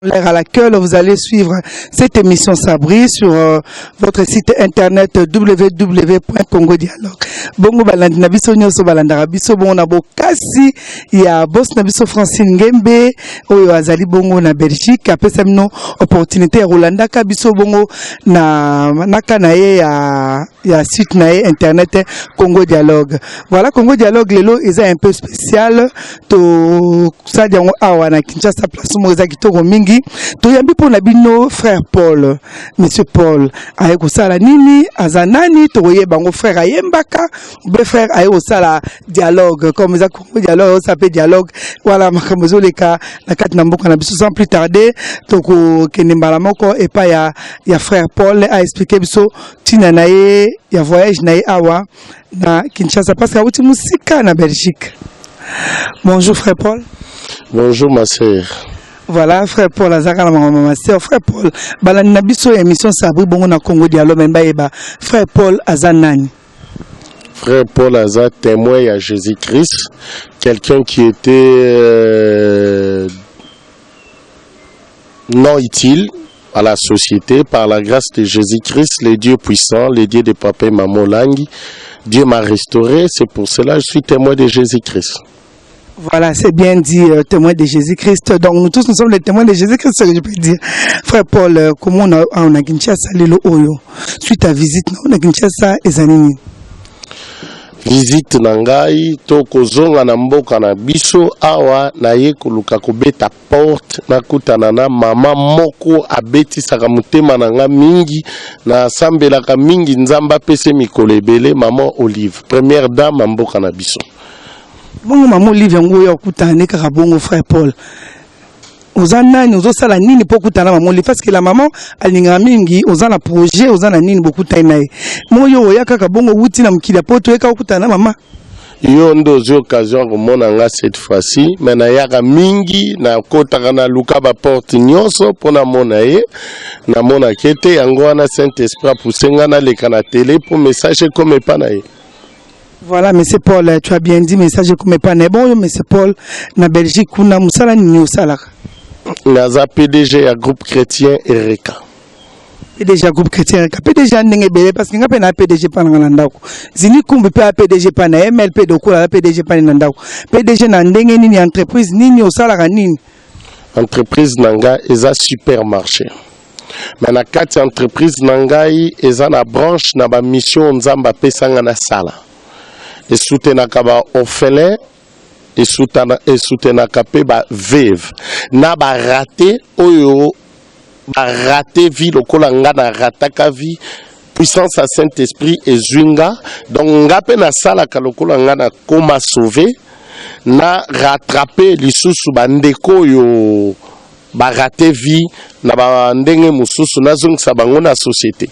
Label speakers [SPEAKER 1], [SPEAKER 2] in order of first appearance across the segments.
[SPEAKER 1] À laquelle vous allez suivre cette émission Sabri sur votre site internet www.congodialogue. Bongo balandi na biso nyoso balandaka biso bongo na bokasi ya boss na biso Francine Ngembe oyo azali bongo na Belgique apesa mino opportunité ya kolandaka biso bongo na nakana ye ya site na ye internet Congo Dialogue. Voilà, Congo Dialogue lelo eza un peu spécial to sa diango awa na Kinshasa place mo eza kitoko mingi to yambi pona bino frère Paul, monsieur Paul aye kosala nini azanani to yeba ngo frère ayembaka be frère aye kosala dialogue comme ça Congo Dialogue ça peut dialogue voilà makambo leka na kati na mboka na biso sans plus tarder to ko kende mbala moko et pas ya frère Paul a expliqué biso tina na ye ya voyage na ye awa na Kinshasa parce que wuti musika na Belgique. Bonjour frère Paul.
[SPEAKER 2] Bonjour ma sœur.
[SPEAKER 1] Voilà frère Paul azaka na ma sœur frère Paul balani na biso émission Sabri bongo na Congo Dialogue memba yeba frère Paul azanani.
[SPEAKER 2] Frère Paul Aza, témoin à Jésus-Christ, quelqu'un qui était non utile à la société. Par la grâce de Jésus-Christ, le Dieu puissant, le Dieu de Papa et Maman Langi, Dieu m'a restauré. C'est pour cela que je suis témoin de Jésus-Christ.
[SPEAKER 1] Voilà, c'est bien dit, témoin de Jésus-Christ. Donc nous tous, nous sommes les témoins de Jésus-Christ, c'est ce que je peux dire. Frère Paul, comment on a Kinshasa, Lelo Oyo, suite à visite, on a Kinshasa et Zanini.
[SPEAKER 2] Visite nangai to kozonga na mboka na biso awa na ye koluka kobeta porte nakutana na mama moko abetisaka motema nanga mingi na sambelaka mingi nzamba pese mikolo ebele mama Olive, première dame mboka na biso.
[SPEAKER 1] Bongo mama Olive ngoyo okutana kaka bongo frère Paul. Ozanani ozosala nini po kutana mama Olive parce que la maman alinga mingi ozana projet ozana nini bokutana naye. Moyo oya kaka bongo wuti na mukila poto eka okutana mama.
[SPEAKER 2] Yo ndo zi occasion komona nga cette fois-ci mais na yaka mingi na kotaka na luka ba porte nyonso pona mona ye na mona kete yango wana Saint-Esprit pusenga na leka na télé pour message comme pas na ye.
[SPEAKER 1] Voilà, monsieur Paul, tu as bien dit message comme pas na bon monsieur Paul na Belgique kuna musala nini osala.
[SPEAKER 2] Naza PDG à groupe chrétien Ereka.
[SPEAKER 1] PDG groupe chrétien Ereka. PDG ndenge bele parce que ngapena PDG pa na ndako. Zini kumbi pa PDG pa na MLP doko la PDG pa na ndako. PDG na ndenge nini entreprise nini osala nini?
[SPEAKER 2] Entreprise nanga eza supermarché. Mais na kati entreprise nangai eza na branche na ba mission nzamba pesanga na sala. Et soutenaka ba orphelin et soutenaka pe ba veuve na ba raté oyo ba raté vie lokola nga na rataka vie puissance à Saint-Esprit et zwinga donc nga pe na sala ka lokola nga na koma sauver na rattraper lisusu bandeko yo ba raté vie na ba ndenge mususu na zongisa bango na société.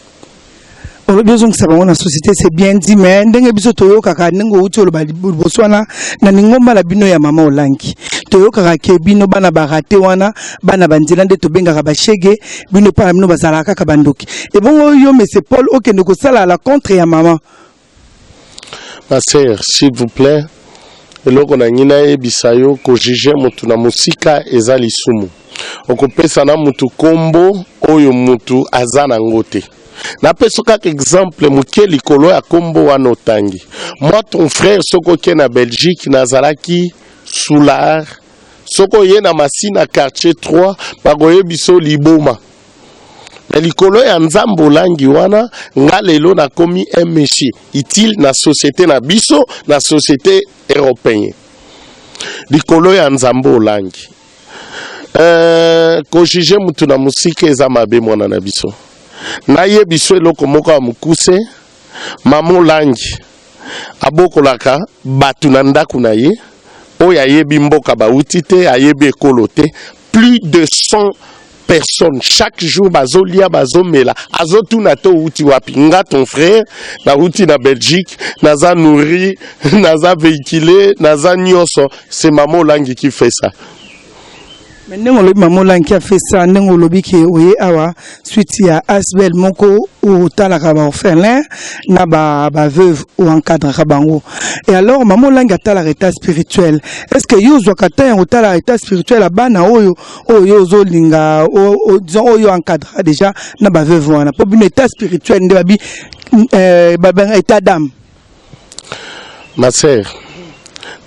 [SPEAKER 1] Besoin que ça va la société c'est bien dit mais ndenge biso toyo kaka ndenge uti oloba boswana na ningomba la bino ya mama Olangi toyo kaka ke bino bana barate wana bana banzela nde to benga ba shege bino pa bino bazala kaka bandoki et bon yo monsieur Paul okende ko sala la contre ya maman.
[SPEAKER 2] Ma sœur s'il vous plaît eloko na ngina e bisayo ko juger mutu na musika eza lisumu okopesa na mutu kombo oyo mutu azana ngote. Na pesoka exemple muke likolo ya kombo wana otangi. Moi ton frère soko ke na Belgique nazalaki Soulard soko ye na Masina quartier 3 bagoye biso liboma. Na likolo ya Nzambo Langi wana nga lelo na komi un monsieur utile na société na biso na société européenne. Likolo ya Nzambo Langi. Ko juger mutu na musika eza mabe mwana na biso. Na ye biso eloko moko ya mukuse Maman Langi abokolaka batu na ndaku na ye oyo ayebi mboka bauti te ayebi ekolo te plus de 100 personnes chaque jour bazolia bazomela azotuna to uti wapi nga ton frère na uti na Belgique naza nourri naza véhiculé naza nyonso c'est Maman Langi qui fait ça.
[SPEAKER 1] Mais nous le maman qui a fait ça, nous le qui est awa suite à Asbel Moko ou Talakaba orphelin, na ba veuve ou encadre Rabango. Et alors maman langa tala état spirituel. Est-ce que yo zwakata en tala état spirituel à bana oyo zo linga disons oyo encadre déjà na ba veuve wana. Pour un état spirituel de babi état d'âme.
[SPEAKER 2] Ma sœur,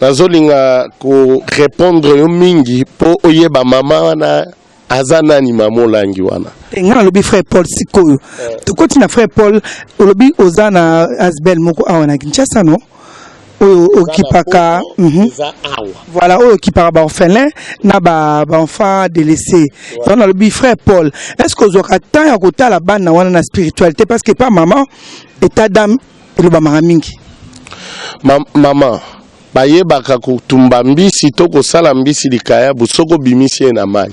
[SPEAKER 2] nazolinga ko répondre yo mingi po oyeba mama wana azana ni mamolangi wana.
[SPEAKER 1] Ngana lobi frère Paul sikoyo. To continue frère Paul lobi ozana Asbel Moko awana Kinshasa no. Oyo kipaka voilà oyo kipaka ba orphelin na ba enfant délaissé. On a lobi frère Paul. Est-ce que ozoka temps ya kotala bana wana na spiritualité parce que pas maman état d'âme le ba mingi.
[SPEAKER 2] Maman bayebaka kutumba mbisi to kosala mbisi likaya busoko bimisi na mai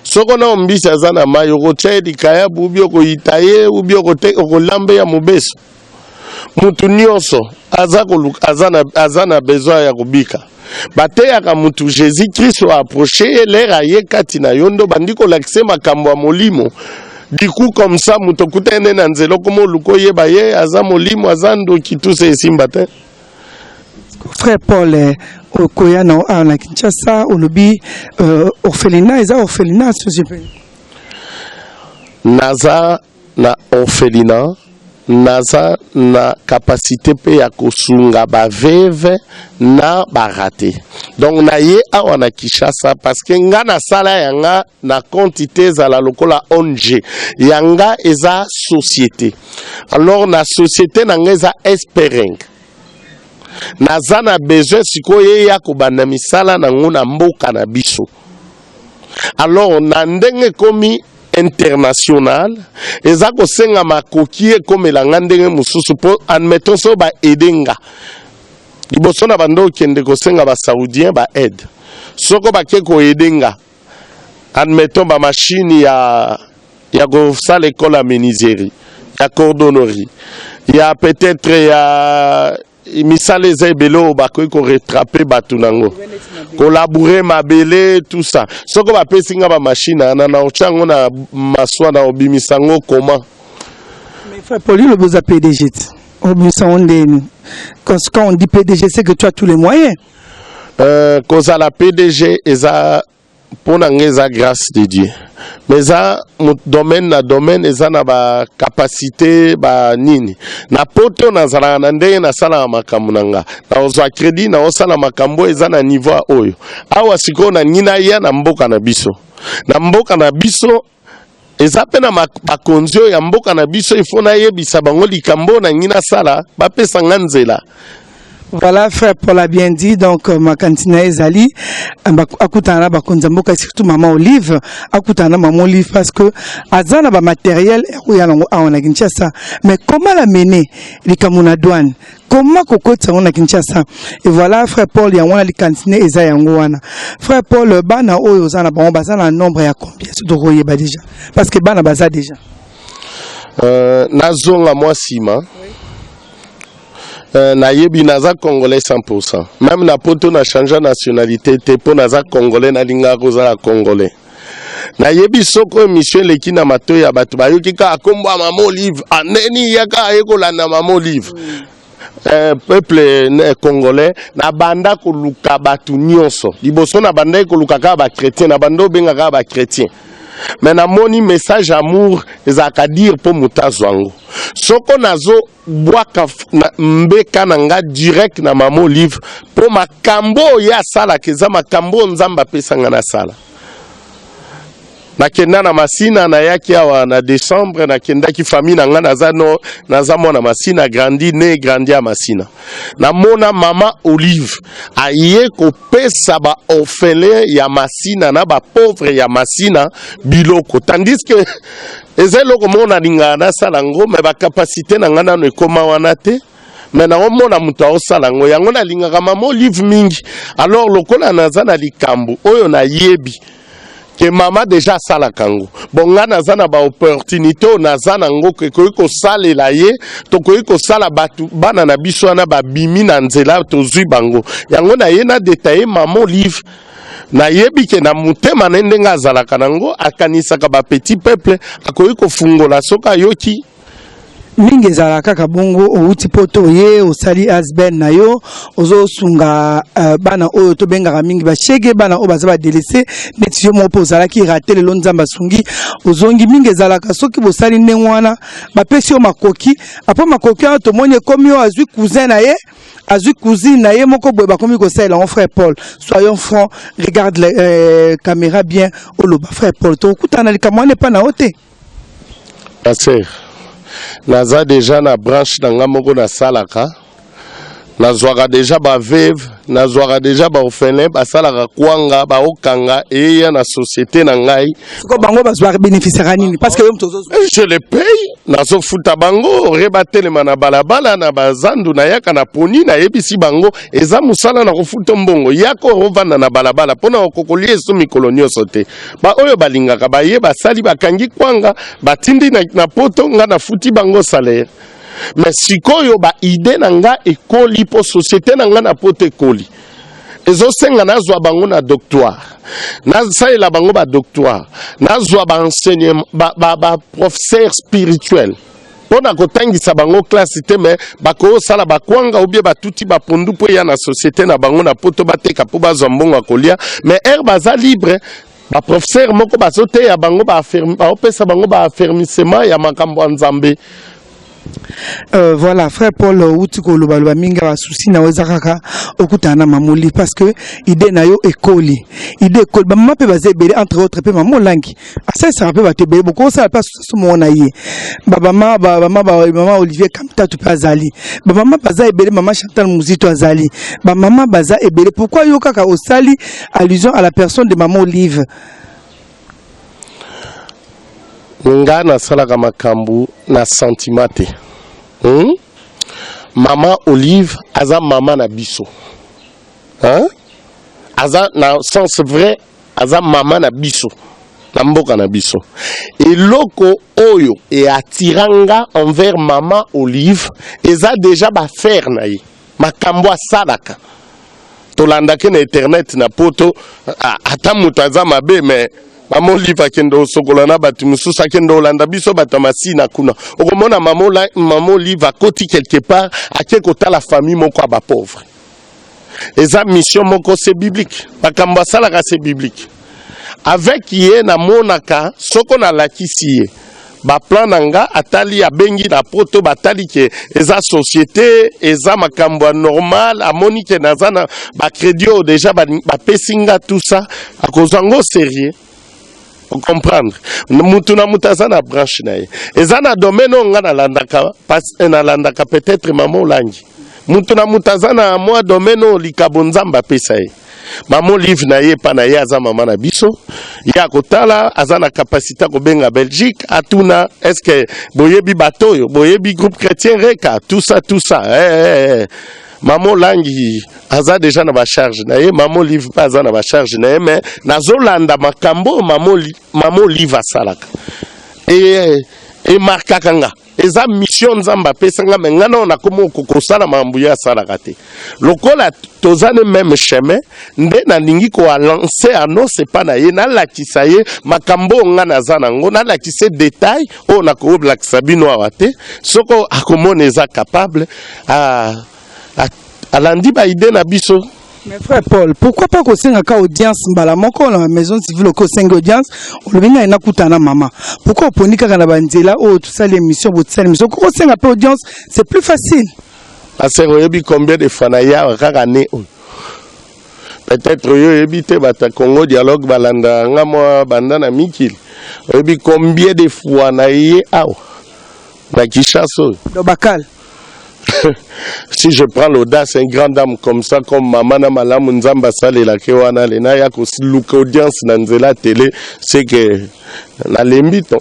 [SPEAKER 2] soko na mbisi azana mai okotia likaya bubi okoitaye ubi okolambe ya mubeso mutu nyonso azana besoin ya kubika bateyaka mutu Jésus Christ wa approcher l'era ye kati na yondo bandiko lakse makambo ya molimo. Du coup, comme ça, mutokutene na nzelo komo luko yeba ye aza molimo azando kituse esimbate.
[SPEAKER 1] Frère Paul okoya na Kinshasa olobi orphelinat eza orphelinat société.
[SPEAKER 2] Naza na orphelinat naza na capacité pe ya kosunga ba veve na barate. Donc na ye awa na Kinshasa parce que nga na sala yanga na quantité za la lokola ONG yanga eza société. Alors na société na nga eza espering. Naza na besoin sikoye ya kobanda misala na ngona mboka na biso. Alors na ndenge komi international eza kosenga makoki ekomela nga ndenge mususu po admettons so ba edenga liboso na bando okende kosenga ba saoudien ba aide soko bake ko edenga admettons ba machine ya kosala école ya menuiserie ya cordonnerie ya peut-être ya misale eza ebele bakoki koretrape bato nango collaborer mabele tout ça soko bapesi nga ba machine na ochango na maswa na obimisango comment.
[SPEAKER 1] Mais frère Paul le besoin PDG quand on dit PDG c'est que tu as tous les moyens
[SPEAKER 2] cause à la PDG eza pour la grâce de Dieu. Mais ça, domaine na domaine, eza na ba capacité ba nini. Na poto na zala na ndenge na sala makambo nanga. Na ozwa crédit na osala makambo eza na niveau oyo. Awa siko na nina ya na mboka na biso. Na mboka na biso eza pe na makonzio ya mboka na biso ifo na yebisa bango likambo na nina sala ba pesa nganzela.
[SPEAKER 1] Voilà, frère Paul a bien dit, donc ma cantine Ezali, akutana bakonzamboka surtout maman Olive, akutana maman Olive parce que azana ba matériel on a Kinshasa. Mais comment la mener les kamuna douane? Comment kokota on a Kinshasa? Et voilà, frère Paul, il y a one les cantine Ezali wana. Frère Paul, bana oyo zana ba bazana nombre ya combien? Surtout royeba déjà. Parce que bana baza déjà.
[SPEAKER 2] Nazonga moi sima. Na yebi naza congolais 100%. Même na poto na changé nationalité te po naza congolais na linga kozala congolais. Na yebi soko émission leki na mato ya bato bayoki ka akombo mama Olive aneni yaka ekola na mama Olive. Peuple congolais na banda ko luka batu nyonso. Liboso na banda ko luka ka ba chrétien na bando benga ka ba chrétien. Mais na moni message amour ezaka dire po mutazwango. Soko nazo bwaka mbeka nanga direct na mama Olive po makambo ya sala keza makambo nzamba pesa ngana sala. Nakenda na masina na yaki awa na décembre nakenda ki famille na nga naza mona masina grandi a masina. Na mona mama Olive aye ko pesa ba orphelin ya masina na ba pauvre ya masina biloko tandis que ezelo mona linga na salango mais ba capacité na nga na ekoma wana te. Mais na omona mutu osalango yango na linga mama Olive mingi alors lokola naza na likambo oyo na yebi que maman déjà sala kango bonga nazana ba opportunité nazana ngo ke ko sala la ye to ko sala batu bana na biso na ba bimi na nzela to zui bango yango na ye na détailler maman Olive na yebi ke na mutema nendenga azalaka nango akanisaka ba petit peuple akoyi kofungola soka yoki
[SPEAKER 1] mingi ezala kaka bongo outi poto ye osali asben na yo ozo sunga bana oyo to bengaka mingi bashege bana oyo baza badelese neti yo moko ozalaki raté lelo nzambe asungi ozongi mingi ezalaka soki bosali ndenge wana bapesi yo makoki apo makoki wana tomoni ekomi yo azwi cousin na ye azwi cousine na ye moko boye bakomi kosalela mon frère Paul soyons francs regarde les caméras bien oloba frère Paul tokutana likambo wana epa na yo te
[SPEAKER 2] Passer naza déjà na branche nanga moko na salaka nazwaka déjà ba veuve nazwaka déjà ba orphelin basalaka kwanga ba okanga eya na société na ngai
[SPEAKER 1] ko bango bazwa bénéficier nini parce que
[SPEAKER 2] je les paye nazo futa bango rebatelema na balabala na bazandu na yaka na poni na yebisi bango eza musala na kofuta mbongo yako rovanda na balabala pona okokolia eso mikolo nyonso te ba oyo balingaka baye basali bakangi kwanga batindi na poto nga na futi bango salaire. Mais sikoyo ba idée nanga ekoli po société nanga na poto ekoli ezo senga nazwa bango na doctoire nasalela bango ba doctoire nazwa ba enseignement ba professeur spirituel pona kotangisa bango classe te mais bako sala bakwanga ubie batuti bapondu po ya na société na bango na poto bateka po bazwa mbongo akolia mais baza libre ba professeur moko bazote ya bango ba opesa bango ba affermissement ya makambo nzambe.
[SPEAKER 1] Voilà frère Paul outiko loba minga ba souci na wezakaka okutana mamoli parce que idée na yo ekoli idée ekoli ba mama pe bazebele entre autres pe maman langi asa ça pe batebele beaucoup ça pas somo na ye mama Olivier Kamta tu pas azali ba mama baza ebele maman Chantal Muzito azali ba mama baza ebele pourquoi yo kaka osali allusion à la personne de maman Olive
[SPEAKER 2] nga na salaka makambu na sentiment te Maman Olive aza mama na biso aza na sens vrai aza mama na biso na mboka na biso eloko oyo e atiranga envers maman Olive eza déjà ba faire na ye makambo asalaka tolandaki na internet na poto ata mutu aza mabe mais Maman Olive akendo sokola na batu mususu akendo olanda biso batamasi na kuna okomona maman Olive akoti quelque part akekota la famille moko ba pauvre eza mission moko c'est biblique bakamba salaka c'est biblique avec ye na monaka soko na lakisi ye ba plan nanga atali abengi na poto batali ke eza société eza makambo normal amoni ke nazana ba crédit déjà ba pesinga tout ça akozango sérieux. Vous comprendre mutu na mutaza na branche na ye eza na domaine nga na landaka peut-être maman Langi mutu na mutaza na moi domaine likabo nzamba pesa ye maman Olive na ye pa na ye aza mama na biso ya kotala aza na capacité ko benga Belgique atuna est-ce que boyebi batoyo boyebi groupe chrétien reka tout ça Maman Langi aza déjà na ba charge na ye maman Olive pas aza na ba charge na ye mais nazolanda makambo maman Olive asalaka et marka kanga eza mission nzamba pesanga mais ngana na komo kokosala mambu ya salaka te lokola tozane même chemin nde na lingi ko lancer annonce pas na ye na lakisa ye makambo ngana zana ngo na lakise détail o na ko lakisa bino awate soko akomona eza capable alandi ba idée na biso.
[SPEAKER 1] Mais frère Paul, pourquoi pas qu'on s'enga ka audience mbala moko la maison civile ko s'enga audience on le na kutana mama pourquoi oponika kana banzela oh tout ça l'émission votre ça l'émission ko s'enga pa audience c'est plus facile
[SPEAKER 2] parce que yebi combien de fois na ya kaka ne peut-être yo yebi te bata Congo dialogue balanda nga mo banda na mikili yebi combien de fois na ye aw na Kinshasa
[SPEAKER 1] do bakal.
[SPEAKER 2] Si je prends l'audace, une grande dame comme ça, comme Maman Malam Nzamba Sale la Kewana Lena, ya ko look audience na nzela télé, c'est que na lembito.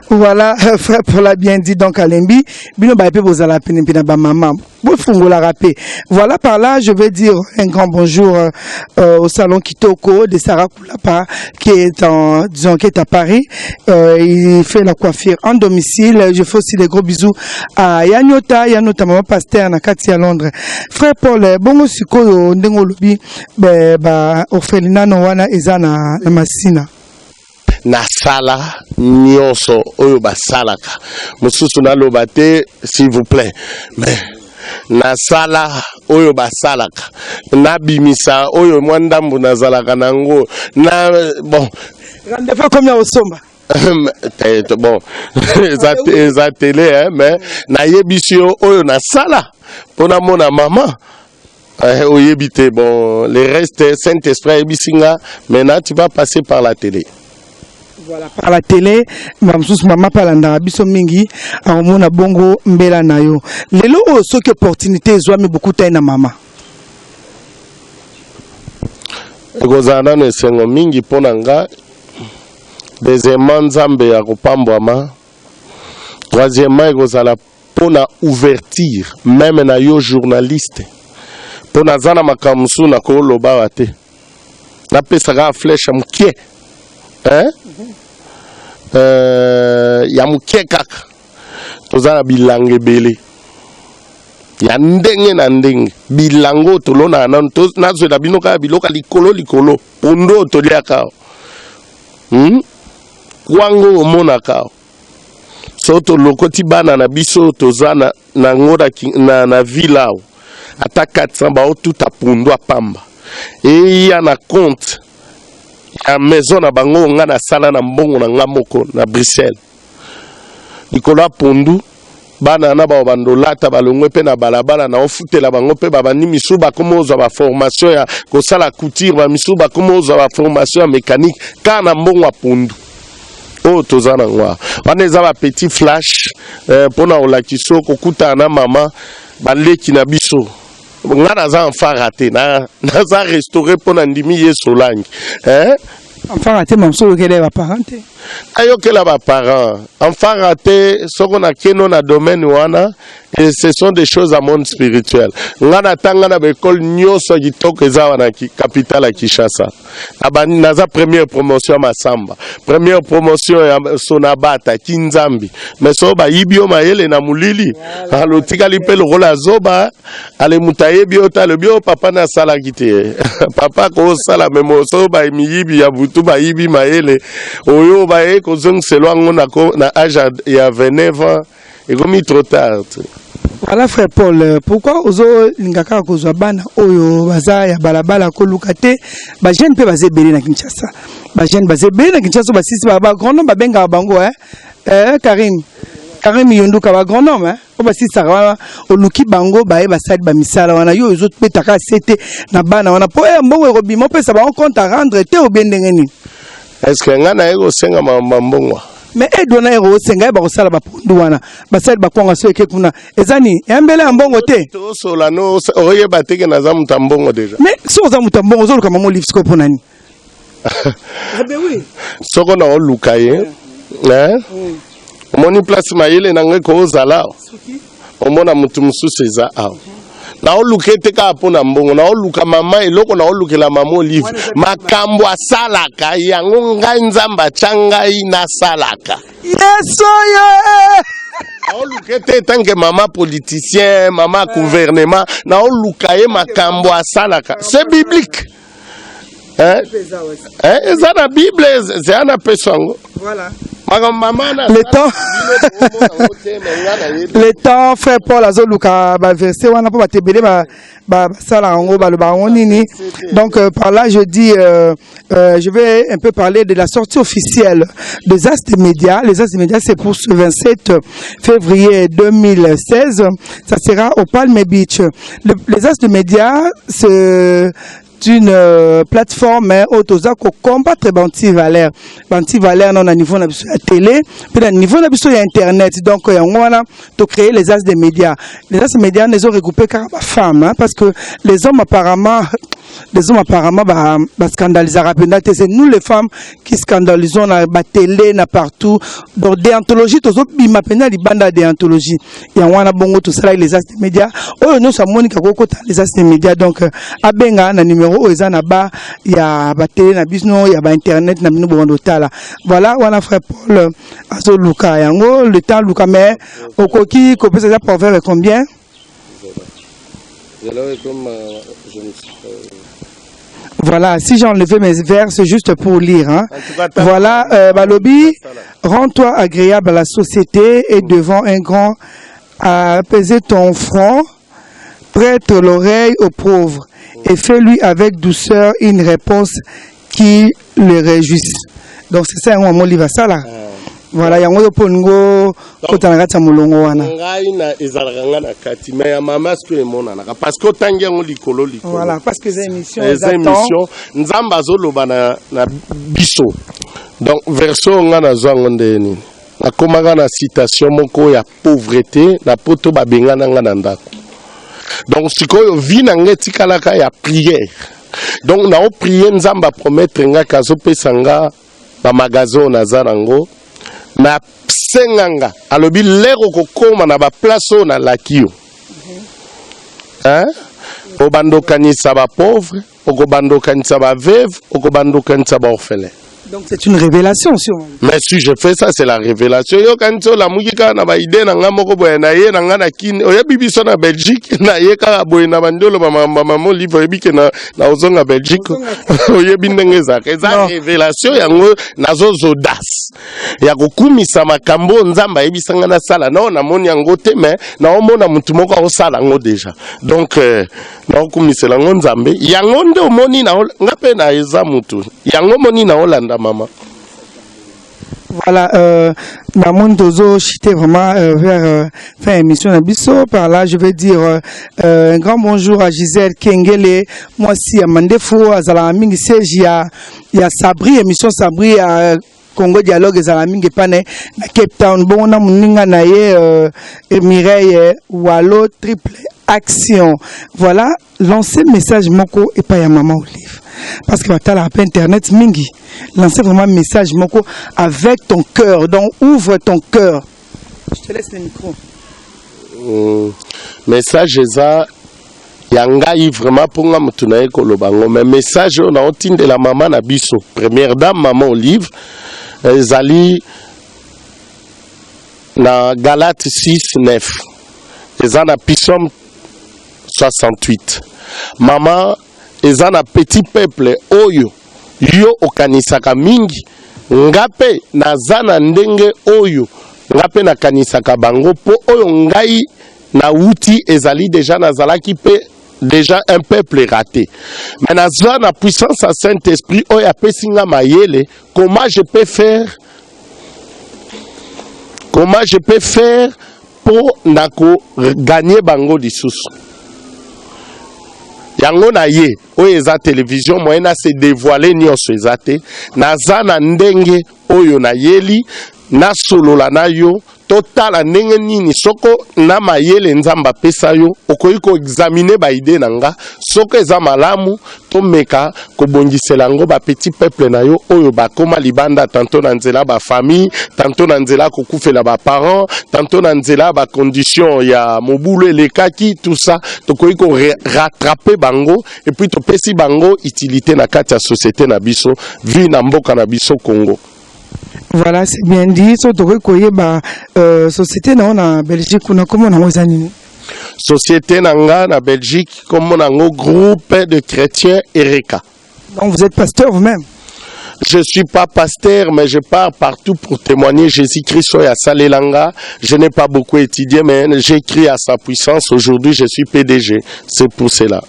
[SPEAKER 1] Voilà, frère Paul a bien dit donc à Lembi, bino ba pe bozala pena ba maman. La rapé. Voilà, par là, je vais dire un grand bonjour au salon Kitoko de Sarah Koulapa, qui est disons, qui est à Paris. Il fait la coiffure en domicile. Je fais aussi des gros bisous à Yanota, maman pasteur na kati à Londres. Frère Paul, bongo siko ndengo lobi, orphelinat no wana eza na masina.
[SPEAKER 2] Na sala nyonso oyo basalaka mosusu naloba te s'il vous plaît, mais na sala oyo basalaka na bimisa oyo mwandambu nazalaka nango na bon
[SPEAKER 1] rendez-vous combien au somba
[SPEAKER 2] bon za télé hein, mais na yebisio oyo na sala pona mona maman oyebite bon les restes Saint-Esprit ebisinga maintenant tu vas passer par la télé.
[SPEAKER 1] Voilà, par la télé, maman parle biso mingi, amona bongo mbela na yo. Lelo so que opportunité zo mi beaucoup taina mama.
[SPEAKER 2] Ekozana no sengo mingi ponanga. Deuxièmement nzambe ya kopambwama. Troisièmement ekozala pona ouverture même na yo journaliste. Pona zana makamsu na ko loba wate. Na pesaka flèche mkie. Hein? Ya muke kaka tozala bilango ebele ya ndenge na ndenge bilango tolona nazwela bino kaka biloka likolo pondo toliaka kwango omonaka so tolokoti bana na biso toza na ville awo ata 400 baotuta pondo apamba eya na compte a maison na bango nga na sala na mbongo na ngamoko na Bruxelles likolo pondu bana na ba bandolata balongwe pe na balabala na ofutela bango pe babani misuba komoza ba formation ya ko sala couture ba misuba komoza ba formation ya mécanique kana mbongo pondu o tozana ngwa waneza ba petit flash pona olakiso kokuta na mama baleki na biso nga naza enfant raté naza restauré pona ndimi yeso langi
[SPEAKER 1] enfant raté mamso okele ba parent
[SPEAKER 2] ayokela ba parent enfant raté soko na keno na domaine wana et ce sont des choses à monde spirituel nga na tanga na école nyoso kitoko eza na capitale ya Kinshasa abani naza première promotion ya Masamba première promotion ya Sonabata Kinzambi mais so ba yibio mayele na mulili alotika lipelo rola zoba ale mutayebi otale bio papa na sala kite papa ko sala memo so ba miyibi ya butu ba yibi mayele oyo ba e ko zong selwango na âge ya 29 ans et comme trop tard.
[SPEAKER 1] Voilà frère Paul, pourquoi ozo lingaka kozwa bana oyo baza ya balabala ko lukate ba jeune pe bazé belé na Kinshasa. Ba jeune bazé belé na Kinshasa ba sisi ba grand nom ba benga bango Karim Yonduka ba grand nom o ba sisi wana oluki bango ba e ba sali ba misala wana yo ozo petaka sete na bana wana po mbongo ko bimo pesa ba compte à rendre te o bendenge ni.
[SPEAKER 2] Est-ce que ngana ego senga mbongo?
[SPEAKER 1] Mais edona ero senga ba kosala ba pondu wana basali ba kwanga so ekekuna ezani yambele mbongo te
[SPEAKER 2] to sola no oye bateke na za mutambongo déjà
[SPEAKER 1] mais so za mutambongo zo luka mamo livre ko ponani oui
[SPEAKER 2] soko na oluka ye moni place mayele na ngai ko zala omona mutu mususu eza awo na oluka eteka pona mbongo na oluka mama eloko na olukela mama olive makambo asalaka yango ngai nzamba changai na salaka
[SPEAKER 1] yesoye
[SPEAKER 2] oluka te tanke mama politicien mama gouvernement na oluka ye makambo asalaka c'est biblique eza na bible eza na pesango
[SPEAKER 1] voilà le temps frère Paul azoluka ba verset wana po batebele ba sala ngo ba nini donc par là je dis je vais un peu parler de la sortie officielle des As des médias. Les As des médias c'est pour ce 27 février 2016, ça sera au Palm Beach. Les As des médias c'est une plateforme autoza ko combattre banti valeur non à niveau na télé puis à niveau na biso internet donc yango wana to créer les As des médias. Les As des médias les ont regroupé car femmes parce que les hommes apparemment des hommes apparemment scandalisent rapidement. C'est nous les femmes qui scandalisons na télé na partout. Donc déontologie tous autres bima pena li banda déontologie. Et on a bongo tout ça les as des médias. Oh non ça monika koko les as des médias donc abenga na numéro eza na ba ya ba télé na bisno ya ba internet na bino bondo tala. Voilà on a frère Paul azo luka yango le temps luka mais okoki ko peut ça pour faire combien? Voilà, si j'ai enlevé mes vers, c'est juste pour lire. Hein. Voilà, Balobi, rends-toi agréable à la société et devant un grand, apaiser ton front, prête l'oreille aux pauvres et fais-lui avec douceur une réponse qui le réjouisse. Donc c'est ça, un mot livre ça là. Voilà, yango yo pongo kotanga tsa mulongo wana.
[SPEAKER 2] Ngai na ezalanga na kati mais ya mama ce que mona na parce que tangi yango likolo.
[SPEAKER 1] Voilà, parce que ces émissions
[SPEAKER 2] nzamba zoloba na biso. Donc verso nga na zango ndeni. Na komanga na citation moko ya pauvreté na poto babengana nga na ndako. Donc sikoyo vi na ngeti kalaka ya prière. Donc na o prier nzamba promettre nga kazo pesanga ba magasin na zanango. Na senganga alobi lero kokoma na ba place na lakio hein obando kanisa ba pauvre okobando kanisa ba veuve okobando kanisa ba orphelin.
[SPEAKER 1] Donc c'est une révélation sur moi.
[SPEAKER 2] Mais si je fais ça c'est la révélation yo kanisa la mukika na ba idée na ngamoko boye na ye na ngana kini oya bibiso na Belgique na ye ka boye na bandolo ba mama livre ebike na ozonga Belgique oya bindengeza eza révélation yango nazo zodas ya kokumisa makambo nzamba ebisanga na sala na moni yango te mais na omona mutu moko osala ngo déjà donc na okumisela ngo nzambe yango nde omoni na ngape na eza mutu yango moni na olanda mama.
[SPEAKER 1] Voilà, dans mon dozo, j'étais vraiment vers fin émission d'Abisso. Par là, je vais dire un grand bonjour à Gisèle Kengele. Moi aussi, à Mandefo, à Zalaming, il y a Sabri, émission Sabri à Congo Dialogue, Zalaming et Pane, à Cape Town. Bon, on a Mouninga Naye, Mireille, Wallo, triple action. Voilà, lancer le message Moko et pas ya maman Olive. Parce que tu as la internet mingi. Lancer vraiment un message Moko avec ton cœur. Donc ouvre ton cœur. Je te laisse le micro.
[SPEAKER 2] Message ça yangai vraiment pour nga mutunaye kolobango mais message on a otinde la maman na biso première dame maman Olive ezali na Galates 6:9 ezana Psaume 68 maman ezana petit peuple oyo yo okanisaka mingi ngape nazana ndenge oyo ngape na kanisaka bango po oyo ngai na uti ezali déjà nazalaki pe déjà un peuple raté mais nazana na puissance à Saint-Esprit oyo apesinga mayele comment je peux faire pour nako gagner bango lisusu yango na ye oyo eza télévision moyena se dévoiler nyonso eza te naza na ndenge oyo na yeli na solola na yo totala ndenge nini soko na mayele nzamba pesa yo okoki ko examiner ba idée nanga soko eza malamu to meka ko bongisela ngo ba petit peuple na yo oyo bakoma libanda tantôt na nzela ba famille tantôt na nzela ko kufela ba parents tantôt na nzela ba condition ya mobulu elekaki tout ça tokoki ko rattraper bango et puis to pesi bango utilité na kati ya société na biso vu na mboka na biso Congo.
[SPEAKER 1] Voilà, c'est bien dit. Société na Belgique, comment on a
[SPEAKER 2] société na Belgique, comme on a un groupe de chrétiens Ereka.
[SPEAKER 1] Donc vous êtes pasteur vous-même?
[SPEAKER 2] Je ne suis pas pasteur, mais je pars partout pour témoigner Jésus-Christ à Salelanga. Je n'ai pas beaucoup étudié, mais j'écris à sa puissance. Aujourd'hui, je suis PDG. C'est pour cela.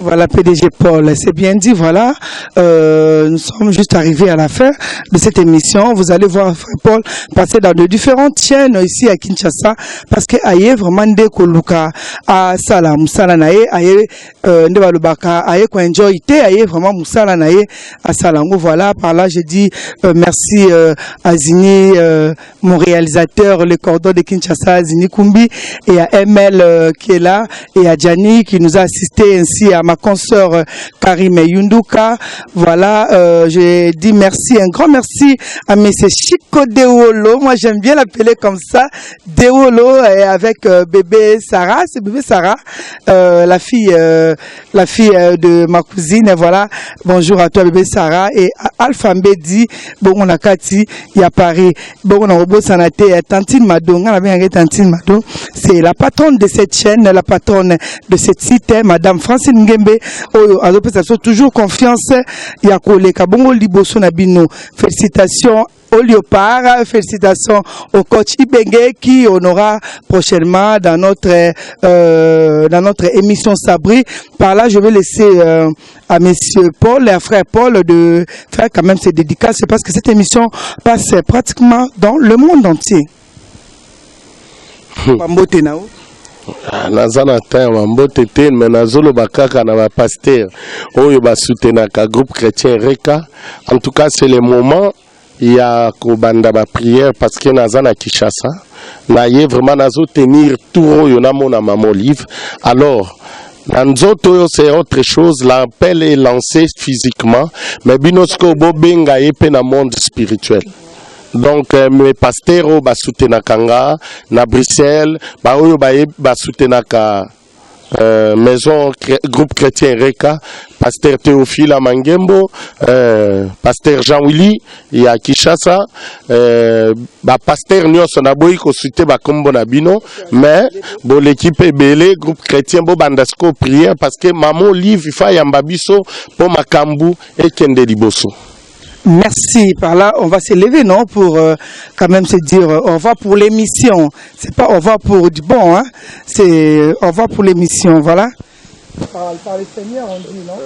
[SPEAKER 1] Voilà, PDG Paul, c'est bien dit, voilà. Nous sommes juste arrivés à la fin de cette émission. Vous allez voir Frère Paul passer dans de différentes chaînes ici à Kinshasa, parce que aye vraiment de koluka à Salam, Musala naye, aye de balubaka, aye ko enjoy te, aye vraiment Musala naye à Salango. Voilà, par là je dis merci à Zini, mon réalisateur, le cordon de Kinshasa, Zini Kumbi, et à ML qui est là, et à Gianni qui nous a assisté ainsi à ma consoeur Karime Yunduka. Voilà, je dis merci, un grand merci à M. Chico Deolo. Moi, j'aime bien l'appeler comme ça. Deolo avec bébé Sarah. C'est bébé Sarah, la fille de ma cousine. Voilà, bonjour à toi, bébé Sarah. Et Alpha Mbedi, bon, on a Kati, il y a Paris. Bon, on a Robo Sanate, Tantine Madon. On a bien Tantine Madon. C'est la patronne de cette chaîne, la patronne de cette site, Madame Francine Ngembe. Toujours confiance. Yakole Kabongo Liboso Nabino. Félicitations au Léopard, félicitations au coach Ibenge qui honorera prochainement dans notre émission Sabri. Par là, je vais laisser à monsieur Paul et à frère Paul de faire quand même ses dédicaces parce que cette émission passe pratiquement dans le monde entier.
[SPEAKER 2] naza na temps mbote te mais nazoloba kaka na ba pasteur oyo ba soutenaka groupe chrétien Reka. En tout cas, c'est le moment ya kobanda ba prière parce que naza na Kinshasa na ye vraiment nazo tenir tout oyo na mona mama Olive. Alors Nanzoto, c'est autre chose. L'appel est lancé physiquement, mais binosko bobenga yepe na monde spirituel. Donc mes pasteurs ba soutenakanga na Bruxelles, ba oyo ba soutenaka maison groupe chrétien Reka, pasteur Théophile Mangembo, pasteur Jean-Willy ya Kinshasa, ba pasteur nyonso na boyi ko souté ba kombo na bino, mais bo l'équipe belé groupe chrétien bo bandasko prière parce que maman Olive fa yamba biso po makambu et kende liboso.
[SPEAKER 1] Merci. Par là, on va se lever, non, pour quand même se dire au revoir pour l'émission. C'est pas au revoir pour du bon, hein. C'est au revoir pour l'émission, voilà. Par le Seigneur, on dit, non?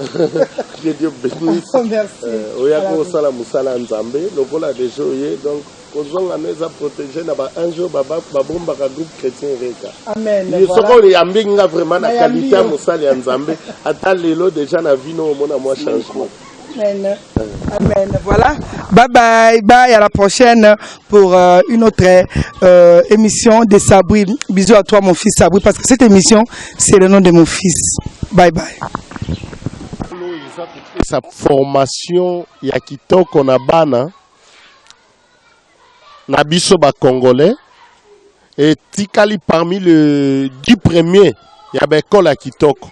[SPEAKER 2] Que Dieu bénisse.
[SPEAKER 1] Merci.
[SPEAKER 2] Oyako sala musala nzambe, lokola déjà oye, donc kozonga neza protéger na ba anjo baba bomba ka groupe chrétien Reka.
[SPEAKER 1] Amen.
[SPEAKER 2] Ni soko le yambinga vraiment na qualité musala ya nzambe, ata lelo déjà na vino mona moi changement.
[SPEAKER 1] Amen. Amen. Voilà. Bye bye. Bye. À la prochaine pour une autre émission de Sabri. Bisous à toi, mon fils Sabri, parce que cette émission, c'est le nom de mon fils. Bye bye.
[SPEAKER 2] Sa formation, il y a kitoko na bana, na biso ba congolais, et tikali parmi le 10 premiers, il y a école à kitoko.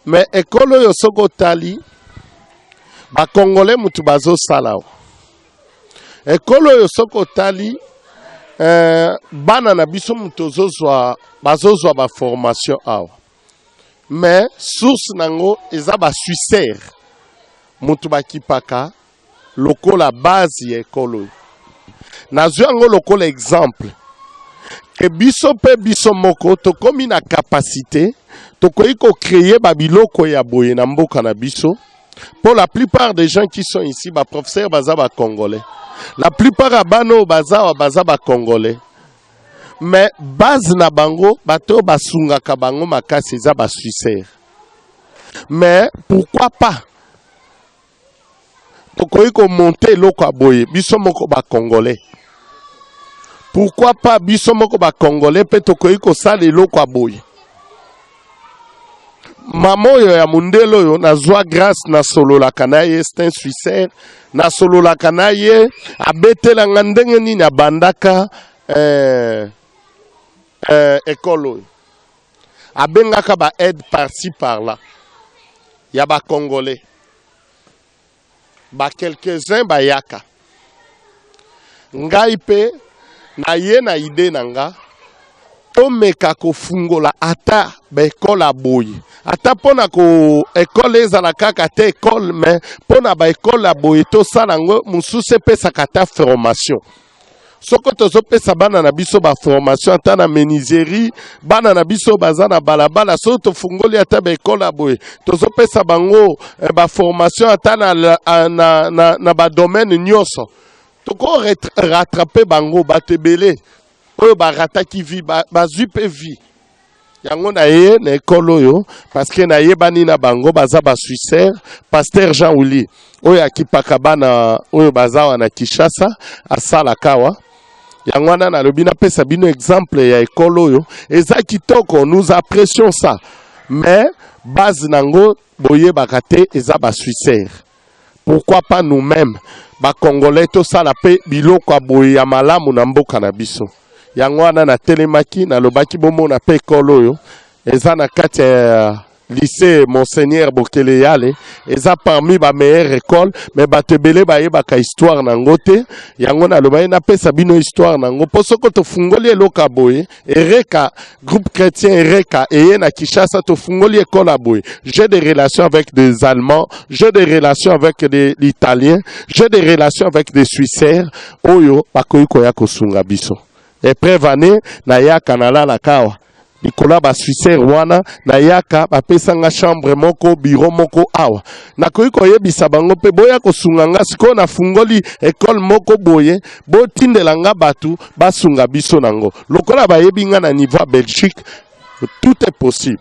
[SPEAKER 2] Mais école yo soko tali, ba congolais mutu bazo salao. Ekolo yo soko tali bana na biso mutu bazozwa ba formation awa. Mais source nango eza ba Suissaire. Mutu bakipaka lokola base ya ekolo. Nazwi yango lokola exemple. Que biso pe biso moko tokomi na capacité tokoki ko créer ba biloko ya boye na mboka na biso. Pour la plupart des gens qui sont ici, les professeurs sont congolais. La plupart des gens sont congolais. Mais base na bango, bato basunga kabango makasi za ba Suissaire. Mais pourquoi pas? Tokoki ko monter loko aboye, biso moko ba congolais. Pourquoi pas biso moko ba congolais pe tokoki ko sala loko aboye? Maman yo ya mundelo yo na zwa grâce na solo la kanaye c'est un Suissaire na solo la kanaye abetela ngandenge ni na bandaka ekolo abengaka ba aide par-ci par-là ya ba congolais ba quelques-uns ba yaka ngai pe na ye na idée nanga tomeka kofungola ata ba ekola boye ata pona ko ekole ezala kaka te ekole mais pona ba ekole boye to salango mususe pesa kata formation soko tozo pesa bana na biso ba formation ata na menuiserie bana na biso baza na balabala so to fungoli ata ba ekole boye tozo pesa bango ba formation ata na ba domaine nyonso toko rattraper bango batebele oyo barataki vi bazwi pe vi yango na ye na ekolo yo parce que na ye bani na bango baza ba Suissaire pasteur Jean-Willy oyo akipaka bana oyo baza wana Kinshasa asala kawa yango na lobi na pesa bino exemple ya ekolo yo eza kitoko nous apprécions ça mais base nango boye bakate eza ba Suissaire. Pourquoi pas nous-mêmes ba Congolais to sala pe biloko boye ya malamu na mboka na biso. Yango wana na telemaki na lobaki bombo na pe koloyo eza na kati lycée Monseigneur Bokele Yale eza parmi ba meilleure école mais batebele baye baka histoire nango te yango na lobaye na pesa bino histoire nango posoko to fungoli eloka boye ereka groupe chrétien ereka eye na Kinshasa to fungoli école boye j'ai des relations avec des Allemands, j'ai des relations avec des Italiens, j'ai des relations avec des Suissaires oyo bakoyi koya kosunga biso et prévané na ya kanala la kawa Bikola ba Suissaire wana na yaka ba pesanga chambre moko bureau moko awa nakoyi koyebisa bango pe boya kosunganga siko na fungoli école moko boye bo tindelanga batu basunga biso nango lokola ba yebinga na niveau Belgique tout est possible.